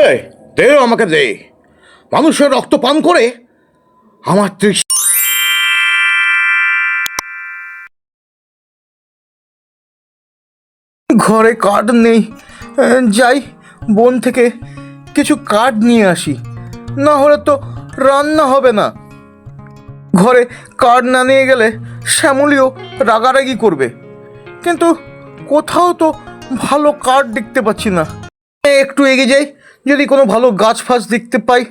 এই, দে আমাকে দে। মানুষের রক্ত পান করে আমার ঘরে কাঠ নেই। যাই বন থেকে কিছু কাঠ নিয়ে আসি, না হলে তো রান্না হবে না। ঘরে কাঠ না নিয়ে গেলে শ্যামলীও রাগারাগি করবে, কিন্তু কোথাও তো ভালো কাঠ দেখতে পাচ্ছি না। একটু এগিয়ে যাই, যদি কোনো ভালো গাছ ফাছ দেখতে পাই।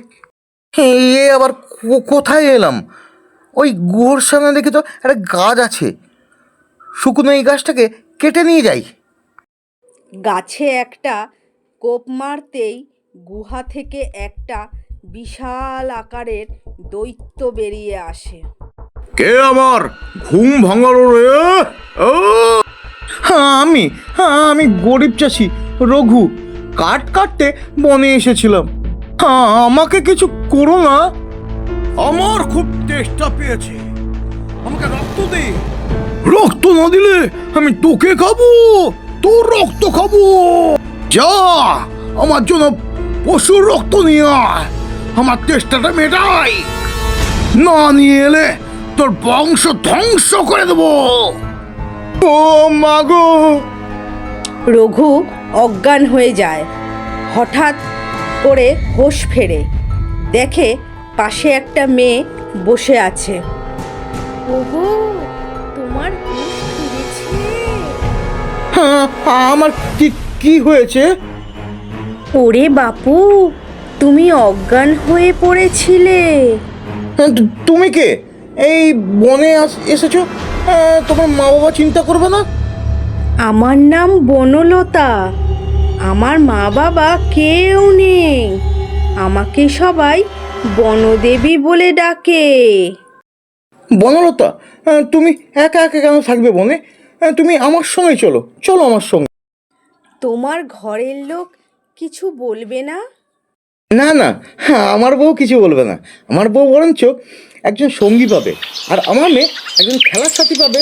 এ আবার কোথায় এলাম? ওই গুহর সামনে দেখি তো একটা গাছ আছে, শুকনো এই গাছটাকে কেটে নিয়ে যাই। গাছে একটা কোপ মারতেই গুহা থেকে একটা বিশাল আকারের দৈত্য বেরিয়ে আসে। কে আমার ঘুম ভাঙালো রে? আমি গরিব চাষি রঘু, কাঠ কাটতে বনে এসেছিলাম। আমাকে কিছু করো না, আমার খুব তেষ্টা পেয়েছে, আমাকে রক্ত দে। রক্ত না দিলে আমি তোকে খাবো, তোর রক্ত খাবো। যা আমার জন্য পশুর রক্ত নিয়ে আয়, আমার তেষ্টাটা মেটাই। না নিয়ে এলে তোর বংশ ধ্বংস করে দেবো। ও মাগো! রঘু অজ্ঞান হয়ে যায়। হঠাৎ করে হোশ ফেরে, দেখে পাশে একটা মেয়ে বসে আছে। ওগো, তোমার হুঁশ ফিরেছে? হ্যাঁ, আমার কি কি হয়েছে? ওরে বাপু, তুমি অজ্ঞান হয়ে পড়েছিলে। তুমি কে? এই বনে এসেছো? তোমার মা বাবা চিন্তা করবে না? আমার নাম বনলতা। আমার মা বাবা কেউ নেই। আমাকে সবাই বনদেবী বলে ডাকে। বনলতা, তুমি একা একা কেন থাকবে বনে? তুমি আমার সঙ্গে চলো, চলো আমার সঙ্গে। তোমার ঘরের লোক কিছু বলবে না? না না, আমার বউ কিছু বলবে না। আমার বউ বরঞ্চ একজন সঙ্গী পাবে, আর আমার মেয়ে একজন খেলার সাথী পাবে।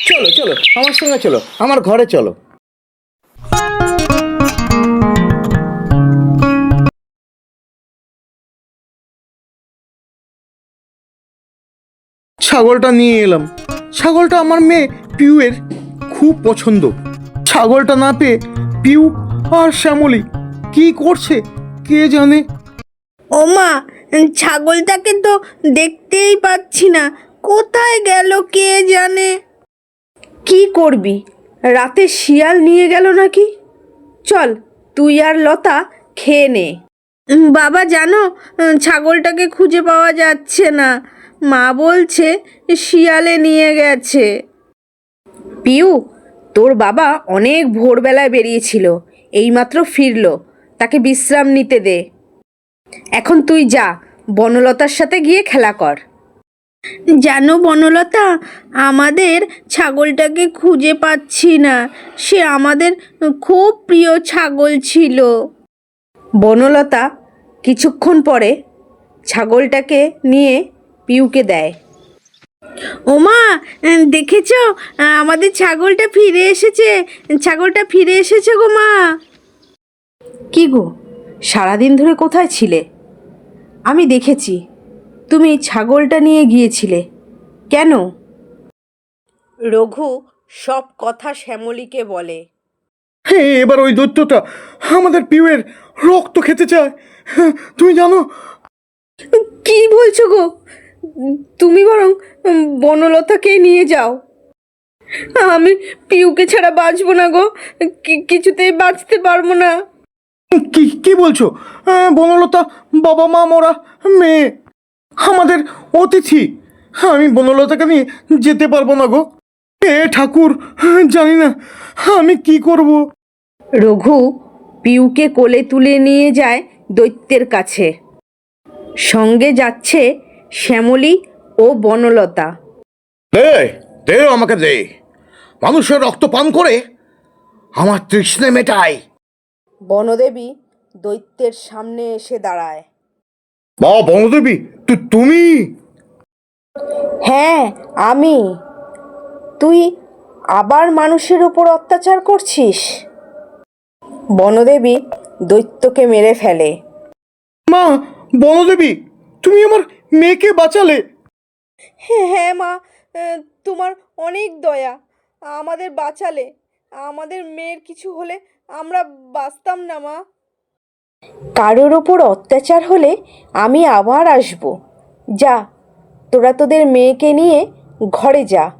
চলো চলো আমার সঙ্গে চলো, আমার ঘরে চলো। ছাগলটা নিয়ে এলাম। ছাগলটা আমার মেয়ে পিউয়ের খুব পছন্দ। ছাগলটা না পেয়ে পিউ আর শ্যামলী কি করছে কে জানে। ওমা, ছাগলটাকে তো দেখতেই পাচ্ছি না, কোথায় গেল কে জানে। কি করবি, রাতে শিয়াল নিয়ে গেল নাকি? চল, তুই আর লতা খেয়ে নে। বাবা জানো, ছাগলটাকে খুঁজে পাওয়া যাচ্ছে না। মা বলছে শিয়ালে নিয়ে গেছে। পিউ, তোর বাবা অনেক ভোরবেলায় বেরিয়েছিল, এইমাত্র ফিরলো। তাকে বিশ্রাম নিতে দে। এখন তুই যা, বনলতার সাথে গিয়ে খেলা কর। জানো বনলতা, আমাদের ছাগলটাকে খুঁজে পাচ্ছি না। সে আমাদের খুব প্রিয় ছাগল ছিল। বনলতা কিছুক্ষণ পরে ছাগলটাকে নিয়ে পিউকে দেয়। ওমা, দেখেছ, আমাদের ছাগলটা ফিরে এসেছে। ছাগলটা ফিরে এসেছে গো মা। কি গো, সারাদিন ধরে কোথায় ছিলে? আমি দেখেছি তুমি ছাগলটা নিয়ে গিয়েছিলে, কেন? রঘু সব কথা শ্যামলীকে বলে। হ্যাঁ, এবার ওই দৈত্যটা আমাদের পিউয়ের রক্ত খেতে চায়। তুমি জানো? কি বলছো গো? তুমি বরং বনলতাকে নিয়ে যাও। আমি পিউকে ছাড়া বাঁচবো না গো, কিছুতেই বাঁচতে পারবো না। কি কি বলছো? বনলতা বাবা মা মোরা মেয়ে আমাদের অতিথি। আমি বনলতাকে নিয়ে যেতে পারবো না গো। ঠাকুর, জানি না আমি কি করব। রঘু পিউকে কোলে তুলে নিয়ে যায় দৈত্যের কাছে। সঙ্গে যাচ্ছে শ্যামলী ও বনলতা। দে দে আমাকে দে। মানুষের রক্ত পান করে আমার তৃষ্ণে মেটাই। বনদেবী দৈত্যের সামনে এসে দাঁড়ায়। বা বনদেবী, তুমি? হ্যাঁ, আমি। তুই আবার মানুষের উপর অত্যাচার করছিস? বনদেবী দৈত্যকে মেরে ফেলে। মা, বনদেবী, তুমি আমার মেয়েকে বাঁচালে। হ্যাঁ মা, তোমার অনেক দয়া, আমাদের বাঁচালে। আমাদের মেয়ের কিছু হলে আমরা বাঁচতাম না মা। কারোর ওপর অত্যাচার হলে আমি আবার আসব। যা, তোরা তোদের মেয়েকে নিয়ে ঘরে যা।